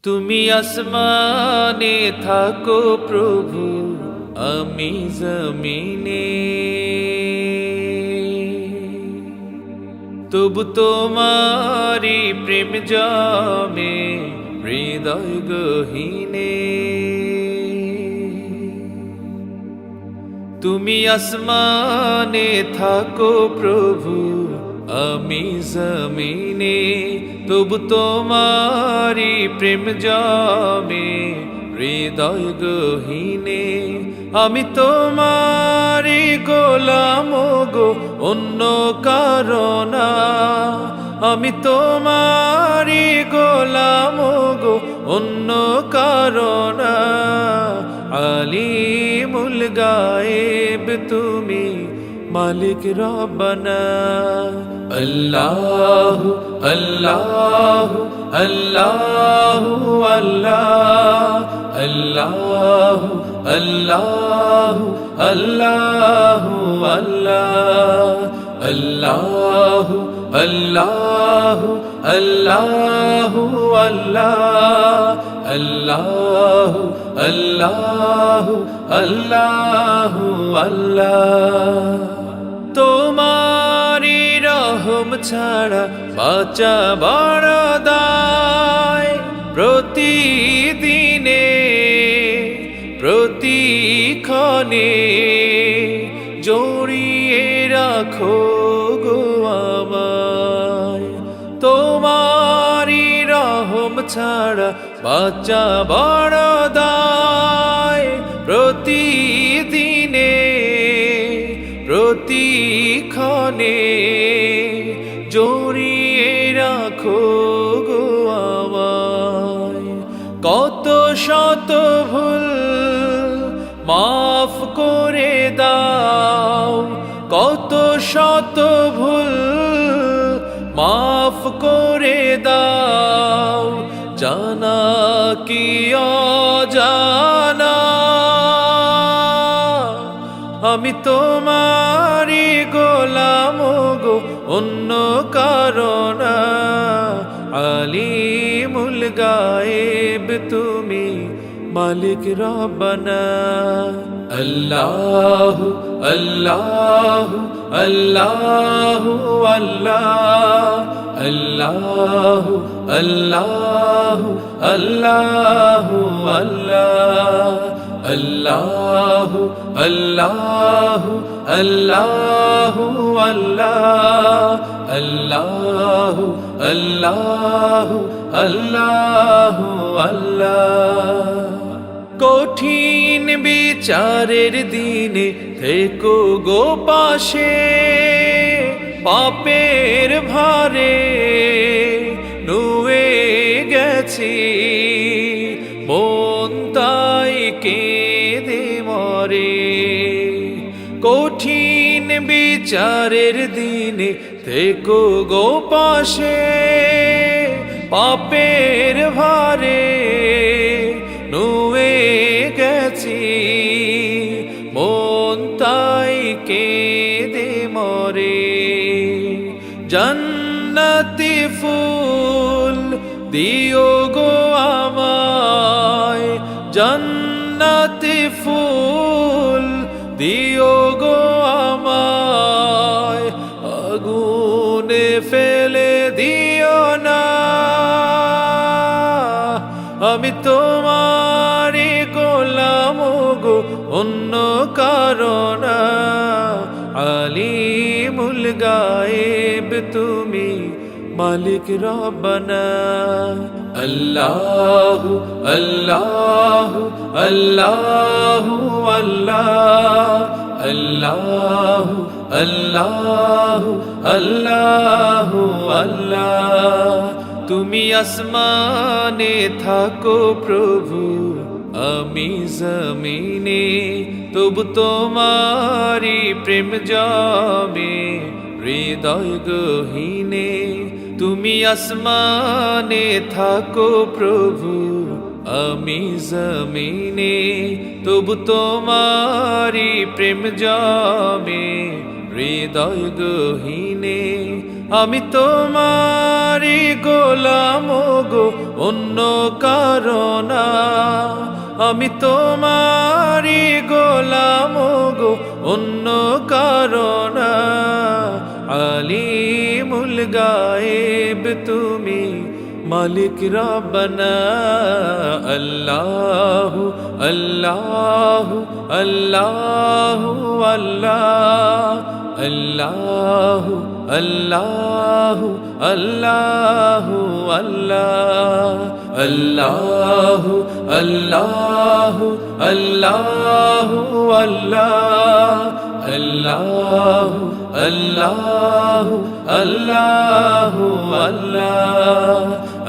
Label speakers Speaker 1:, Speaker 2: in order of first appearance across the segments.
Speaker 1: তুমি আসমানে থাকো প্রভু, আমি জমিনে, তবু তোমারি প্রেম জমে হৃদয় গহীনে। তুমি আসমানে থাকো প্রভু, আমি জমিনে, তবু তোমারি প্রেম জমে হৃদয় গহীনে। আমি তোমারি গোলাম গো, অন্য কারণা। আমি তোমারি গোলাম গো, অন্য কারণা। আলিমুল গায়েব তুমি, মালিক রব্বানা। আল্লাহ আল্লাহ আল্লাহ আল্লাহ আল্লাহ আল্লাহ আল্লাহ আল্লাহ আল্লাহ আল্লাহ আল্লাহ আল্লাহ আল্লাহ আল্লাহ আল্লাহ। তোমারি রহম ছাড়া বাঁচা বড় দায়, প্রতিদিনে প্রতিক্ষণে জড়িয়ে রাখো গো আমায়। তোমারি রহম ছাড়া বাঁচা বড় দায়, প্রতিদিনে প্রতিক্ষণে জড়িয়ে রাখো গো আমায়। কত শত ভুল মাফ করে দাও, কত শত ভুল মাফ করে দাও, জানা কি অজানা। আমি তোমারি গোলাম গো, অন্য কারণা। আলিমুল গায়েব তুমি, মালিক রব্বানা। আল্লাহ আল্লাহ আল্লাহ আল্লাহ আল্লাহ আল্লাহ আল্লাহ আল্লাহ আল্লাহ আল্লাহ আল্লাহ আল্লাহ আল্লাহ আল্লাহ। কঠিন বিচারের দিনে থেকো গো পাশে, পাপের ভারে নুয়ে গেছি মন, তাই কেঁদে মরে। কঠিন বিচারের দিনে থেকো গো পাশে, পাপের ভারে নুয়ে গেছি মন, তাই কেঁদে মরে। জান্নাতি ফুল দিও গো আমায়, জান্নাতি ফুল দিও গো আমায়, আগুনে ফেলে দিও না। আমি তোমারি গোলাম গো, অন্য কারণা। আলিমুল গায়েব তুমি, মালিক রব্বানা। আল্লাহ আল্লাহ আল্লাহ আল্লাহ আল্লাহ আল্লাহ আল্লাহ আল্লাহ। তুমি আসমানে থাকো প্রভু, আমি জমিনে, তবু তোমারি প্রেম জমে হৃদয় গহীনে। তুমি আসমানে থাকো প্রভু, আমি জমিনে, তবু তোমারি প্রেম জমে হৃদয় গহীনে আমি তোমারি গোলাম গো, অন্য কারণা। আমি তোমারি গোলাম গো, অন্য কারণা। আলিমুল গায়েব তুমি, মালিক রব্বানা। আল্লাহু আল্লাহু আল্লাহু আল্লাহ, আল্লাহু আল্লাহু আল্লাহু আল্লাহ, আল্লাহু আল্লাহু আল্লাহু আল্লাহ, আল্লাহু আল্লাহু আল্লাহু আল্লাহ,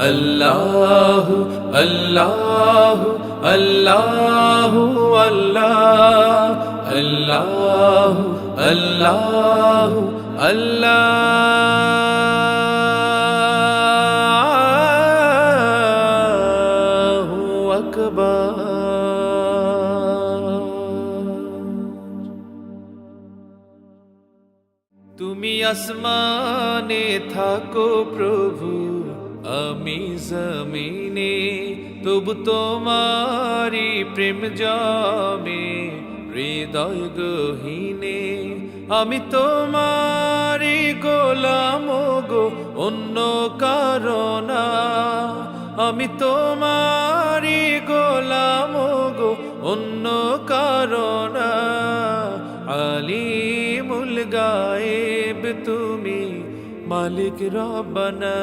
Speaker 1: আল্লাহু আল্লাহু আল্লাহু আল্লাহ, আল্লাহু আল্লাহু আল্লাহু আকবার। তুমি আসমানে থাকো প্রভু, আমি জমিনে, তবু তোমারি প্রেম জমে হৃদয় গহীনে। আমি তোমারি গোলাম গো, অন্য কারণা। আমি তোমারি গোলাম গো, অন্য কারণা। আলিমুল গায়েব তুমি, মালিক রব্বানা।